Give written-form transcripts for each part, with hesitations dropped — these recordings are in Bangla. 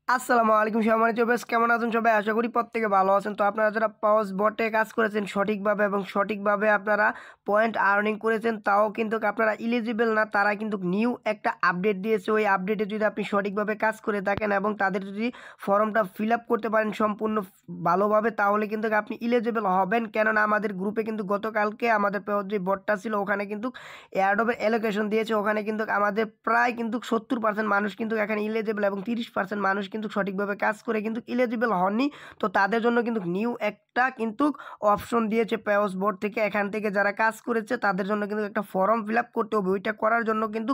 আসসালামু আলাইকুম সম্মানিত বেশ কেমন আছেন সবাই? আশা করি প্রত্যেকে ভালো আছেন। তো আপনারা যারা পাওস বটে কাজ করেছেন সঠিকভাবে এবং সঠিকভাবে আপনারা পয়েন্ট আর্নিং করেছেন, তাও কিন্তু আপনারা এলিজিবল না, তারা কিন্তু নিউ একটা আপডেট দিয়েছে। ওই আপডেটে যদি আপনি সঠিকভাবে কাজ করে থাকেন এবং তাদের যদি ফর্মটা ফিল আপ করতে পারেন সম্পূর্ণ ভালোভাবে, তাহলে কিন্তু আপনি এলিজিবল হবেন। কেননা আমাদের গ্রুপে কিন্তু গতকালকে আমাদের পাওস যে বটটা ছিল ওখানে কিন্তু এয়ারড্রপের অ্যালোকেশন দিয়েছে। ওখানে কিন্তু আমাদের প্রায় কিন্তু 70% মানুষ কিন্তু এখানে এলিজিবল এবং 30% মানুষ কিন্তু সঠিকভাবে কাজ করে কিন্তু এলিজিবল হননি। তো তাদের জন্য কিন্তু নিউ একটা কিন্তু অপশন দিয়েছে পেওস বোর্ড থেকে। এখান থেকে যারা কাজ করেছে তাদের জন্য কিন্তু একটা ফর্ম ফিল আপ করতে হবে। ওইটা করার জন্য কিন্তু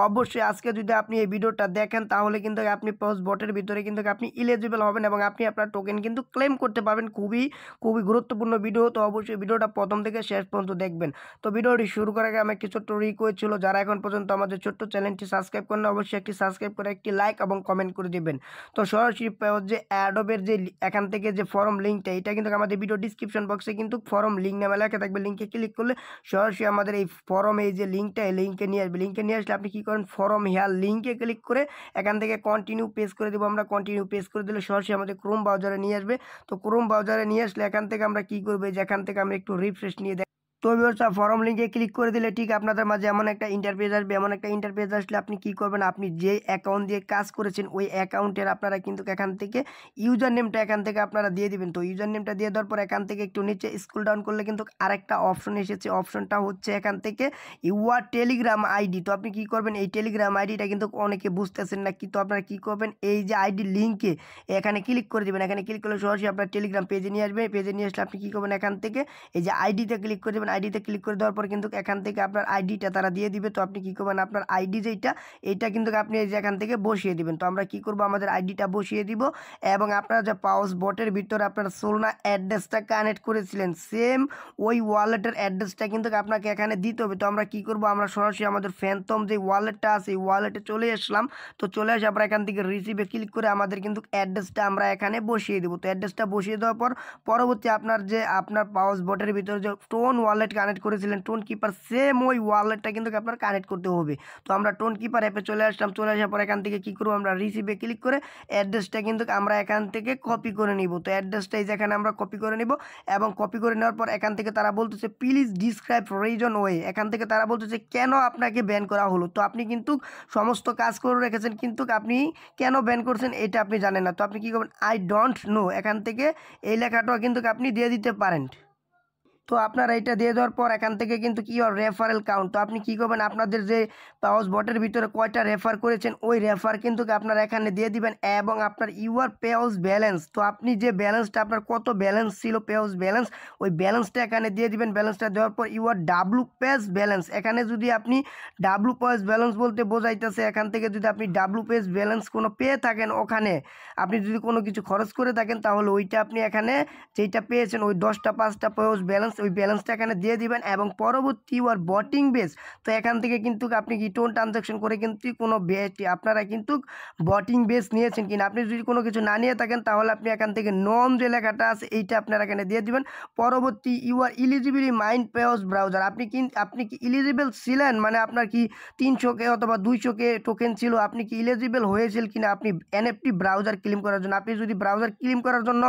অবশ্যই আজকে যদি আপনি এই ভিডিওটা দেখেন, তাহলে কিন্তু আপনি পেওস বোর্ডের ভিতরে কিন্তু আপনি এলিজিবল হবেন এবং আপনি আপনার টোকেন কিন্তু ক্লেম করতে পারবেন। খুবই খুবই গুরুত্বপূর্ণ ভিডিও, তো অবশ্যই ভিডিওটা প্রথম থেকে শেষ পর্যন্ত দেখবেন। তো ভিডিওটি শুরু করার আগে আমার একটি ছোট্ট রিকোয়েস্ট ছিল, যারা এখন পর্যন্ত আমাদের ছোট্ট চ্যানেলটি সাবস্ক্রাইব করেন অবশ্যই একটি সাবস্ক্রাইব করে একটি লাইক এবং কমেন্ট করে দিবেন। তো সরাসরি যে অ্যাডোবের যে এখান থেকে যে ফর্ম লিঙ্কটা, এটা কিন্তু আমাদের ভিডিও ডিসক্রিপশন বক্সে কিন্তু ফর্ম লিঙ্ক নামে লেখা থাকবে। লিঙ্কে ক্লিক করলে সরাসরি আমাদের এই ফর্ম, এই যে লিঙ্কটা, এই লিঙ্কে নিয়ে আসবে। লিঙ্কে নিয়ে আসলে আপনি কী করেন, ফর্ম হেয়ার লিঙ্কে ক্লিক করে এখান থেকে কন্টিনিউ পেজ করে দেবো আমরা। কন্টিনিউ পেজ করে দিলে সরাসরি আমাদের ক্রোম ব্রাউজারে নিয়ে আসবে। তো ক্রোম ব্রাউজারে নিয়ে আসলে এখান থেকে আমরা কী করবো, যে এখান থেকে আমরা একটু রিফ্রেশ নিয়ে তো ভিউয়ার্স, ফর্ম লিঙ্কে ক্লিক করে দিলে ঠিক আপনাদের মাঝে এমন একটা ইন্টারফেস আসবে। এমন একটা ইন্টারফেস আসলে আপনি কি করবেন, আপনি যে অ্যাকাউন্ট দিয়ে কাজ করেছেন ওই অ্যাকাউন্টের আপনারা কিন্তু এখান থেকে ইউজার নেমটা এখান থেকে আপনারা দিয়ে দিবেন। তো ইউজার নেমটা দিয়ে দেওয়ার পর এখান থেকে একটু নিচে স্ক্রল ডাউন করলে কিন্তু আরেকটা অপশন এসেছে। অপশনটা হচ্ছে এখান থেকে ইউআর টেলিগ্রাম আইডি। তো আপনি কি করবেন, এই টেলিগ্রাম আইডিটা কিন্তু অনেকে বুঝতেছেন না, কিন্তু আপনারা কি করবেন, এই যে আইডি লিঙ্কে এখানে ক্লিক করে দেবেন। এখানে ক্লিক করলে সরাসরি আপনার টেলিগ্রাম পেজে নিয়ে আসবে। পেজে নিয়ে আসলে আপনি কি করবেন, এখান থেকে এই যে আইডিতে ক্লিক করে দেবেন। আইডিতে ক্লিক করে দেওয়ার পর কিন্তু এখান থেকে আপনার আইডিটা তারা দিয়ে দিবে। তো আপনি কি করবেন, আপনার আইডি যেটা, এইটা কিন্তু আপনি এই যে এখান থেকে বসিয়ে দিবেন। তো আমরা কি করব, আমাদের আইডিটা বসিয়ে দিব এবং আপনারা যে পাওস বটের ভিতরে আপনার সোলনা অ্যাড্রেসটা কানেক্ট করেছিলেন, সেম ওই ওয়ালেটের অ্যাড্রেসটা কিন্তু আপনাকে এখানে দিতে হবে। তো আমরা কি করব, আমরা সরাসরি আমাদের ফ্যানটম যে ওয়ালেটটা আছে এই ওয়ালেটে চলে আসলাম। তো চলে আসে আমরা এখান থেকে রিসিভে ক্লিক করে আমাদের কিন্তু অ্যাড্রেসটা আমরা এখানে বসিয়ে দেবো। তো অ্যাড্রেসটা বসিয়ে দেওয়ার পর পরবর্তী আপনার যে আপনার পাওস বটের ভিতরে যে টোন ওয়ালেট কানেক্ট করেছিলেন, টোন কিপার, সেম ওই ওয়ালেটটা কিন্তু আপনার কানেক্ট করতে হবে। তো আমরা টোন কিপার অ্যাপে চলে আসলাম। চলে আসার পর এখান থেকে কী করবো, আমরা রিসিভে ক্লিক করে অ্যাড্রেসটা কিন্তু আমরা এখান থেকে কপি করে নিব। তো অ্যাড্রেসটা এই যেখানে আমরা কপি করে নিব এবং কপি করে নেওয়ার পর এখান থেকে তারা বলতেছে প্লিজ ডিসক্রাইব রিজন ওয়ে। এখান থেকে তারা বলতেছে কেন আপনাকে ব্যান করা হলো। তো আপনি কিন্তু সমস্ত কাজ করে রেখেছেন, কিন্তু আপনি কেন ব্যান করছেন এটা আপনি জানেন না। তো আপনি কী করবেন, আই ডোন্ট নো, এখান থেকে এই লেখাটাও কিন্তু আপনি দিয়ে দিতে পারেন। তো আপনারা এটা দিয়ে দেওয়ার পর এখান থেকে কিন্তু কি হয়, রেফারেল কাউন্ট। তো আপনি কী করবেন, আপনাদের যে পাওস বটের ভিতরে কয়টা রেফার করেছেন ওই রেফার কিন্তু আপনারা এখানে দিয়ে দিবেন এবং আপনার ইউআর পেওস ব্যালেন্স, তো আপনি যে ব্যালেন্সটা আপনার কত ব্যালেন্স ছিল পেওস ব্যালেন্স, ওই ব্যালেন্সটা এখানে দিয়ে দিবেন। ব্যালেন্সটা দেওয়ার পর ইউআর ডাব্লু পেজ ব্যালেন্স, এখানে যদি আপনি ডাব্লু পেজ ব্যালেন্স বলতে বোঝাইতেছে এখান থেকে যদি আপনি ডাব্লু পেজ ব্যালেন্স কোনো পেয়ে থাকেন, ওখানে আপনি যদি কোনো কিছু খরচ করে থাকেন, তাহলে ওইটা আপনি এখানে যেটা পেয়েছেন ওই 10টা 5টা পেওস ব্যালেন্স, ওই ব্যালেন্সটা এখানে দিয়ে দিবেন এবং পরবর্তী ইউর বটিং বেস। তো এখান থেকে কিন্তু আপনি কি টোন ট্রানজ্যাকশন করে কিন্তু কোনো আপনারা কিন্তু বটিং বেস নিয়েছেন কিনা, আপনি যদি কোনো কিছু না নিয়ে থাকেন তাহলে আপনি এখান থেকে নন যে লেখাটা আছে এইটা আপনারা এখানে দিয়ে দিবেন। পরবর্তী ইউআর ইলিজিবিলি মাইন্ড পেওস ব্রাউজার, আপনি কি ইলিজিবল ছিলেন, মানে আপনার কি 300K অথবা 200K টোকেন ছিল, আপনি কি ইলিজিবল হয়েছিল কিনা আপনি এনএফটি ব্রাউজার ক্লেম করার জন্য। আপনি যদি ব্রাউজার ক্লেম করার জন্য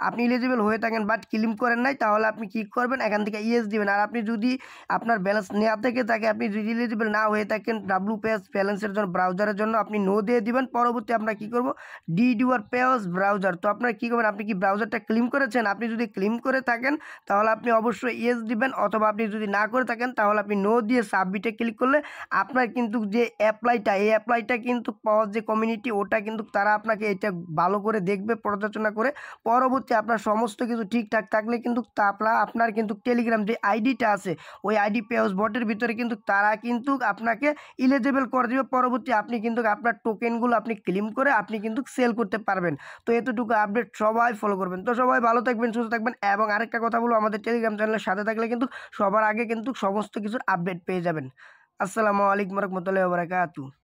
আপনি এলিজিবল হয়ে থাকেন বাট ক্লেম করেন নাই, তাহলে আপনি কি করবেন, এখান থেকে ইয়েস দিবেন। আর আপনি যদি আপনার ব্যালেন্স নেওয়া থেকে থাকে, আপনি যদি এলিজিবল না হয়ে থাকেন ডাব্লু পেস ব্যালেন্সের জন্য ব্রাউজারের জন্য, আপনি নো দিয়ে দিবেন। পরবর্তী আমরা কি করব, ডিড ইউর পেস ব্রাউজার। তো আপনারা কি করবেন, আপনি কি ব্রাউজারটা ক্লেম করেছেন, আপনি যদি ক্লেম করে থাকেন তাহলে আপনি অবশ্যই ইয়েস দিবেন, অথবা আপনি যদি না করে থাকেন তাহলে আপনি নো দিয়ে সাবমিটে ক্লিক করলে আপনার কিন্তু যে অ্যাপ্লাইটা, এই অ্যাপ্লাইটা কিন্তু পাওয়ার যে কমিউনিটি ওটা কিন্তু তারা আপনাকে এটা ভালো করে দেখবে, পর্যালোচনা করে পরবর্তী আপনার সমস্ত কিছু ঠিকঠাক থাকলে কিন্তু আপনার কিন্তু টেলিগ্রাম যে আইডিটা আছে ওই আইডি পেওস বটের ভিতরে কিন্তু তারা কিন্তু আপনাকে ইলিজিবল করে দেবে। পরবর্তী আপনি কিন্তু আপনার টোকেনগুলো আপনি ক্লেম করে আপনি কিন্তু সেল করতে পারবেন। তো এতটুকু আপডেট সবাই ফলো করবেন। তো সবাই ভালো থাকবেন, সুস্থ থাকবেন এবং আরেকটা কথা বলবো, আমাদের টেলিগ্রাম চ্যানেলের সাথে থাকলে কিন্তু সবার আগে কিন্তু সমস্ত কিছুর আপডেট পেয়ে যাবেন। আসসালামু আলাইকুম রহমতুল্লাহি ওয়া বারাকাতুহু।